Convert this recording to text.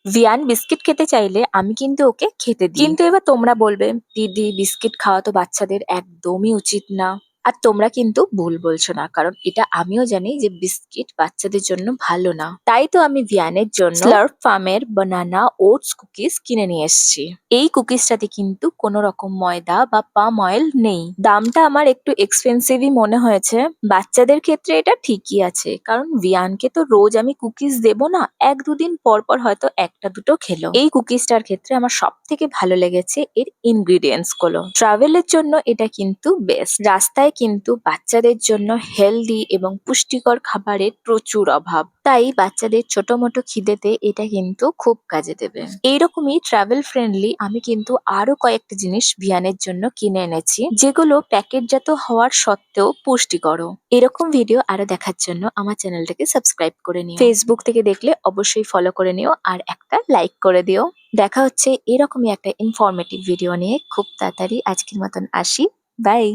ভিয়ান biscuit খেতে চাইলে আমি কিন্তু ওকে খেতে দিই। কিন্তু এবার তোমরা বলবে, দিদি বিস্কিট খাওয়া তো বাচ্চাদের একদমই উচিত না। আর তোমরা কিন্তু ভুল বলছো না, কারণ এটা আমিও জানি যে বিস্কিট বাচ্চাদের জন্য ভালো না। তাই তো আমি ভিয়ানের জন্য স্লার্প ফার্মের বানানা ওটস কুকিজ কিনে নিয়ে এসেছি। এই কুকিজটাতে কিন্তু কোনো রকম ময়দা বা পাম অয়েল নেই। দামটা আমার একটু এক্সপেন্সিভই মনে হয়েছে। বাচ্চাদের ক্ষেত্রে এটা ঠিকই আছে, কারণ ভিয়ানকে তো রোজ আমি কুকিজ দেবো না, এক দুদিন পর পর হয়তো একটা দুটো খেলো। এই কুকিজটার ক্ষেত্রে আমার সব থেকে ভালো লেগেছে এর ইনগ্রিডিয়েন্টস গুলো। ট্রাভেলের জন্য এটা কিন্তু বেস্ট। রাস্তায় কিন্তু বাচ্চাদের জন্য হেলদি এবং পুষ্টিকর খাবারের প্রচুর অভাব, তাই বাচ্চাদের ছোট মোটো খিদেতে এটা কিন্তু খুব কাজে দেবে। এইরকমই ট্রাভেল ফ্রেন্ডলি আমি কিন্তু আরো কয়েকটা জিনিস ভিয়ানের জন্য কিনে এনেছি, যেগুলো প্যাকেটজাত হওয়ার সত্ত্বেও পুষ্টিকর। এরকম ভিডিও আরো দেখার জন্য আমার চ্যানেলটাকে সাবস্ক্রাইব করে নিও। ফেসবুক থেকে দেখলে অবশ্যই ফলো করে নিও আর একটা লাইক করে দিও। দেখা হচ্ছে এরকমই একটা ইনফরমেটিভ ভিডিও নিয়ে খুব তাড়াতাড়ি। আজকের মতন আসি, বাই।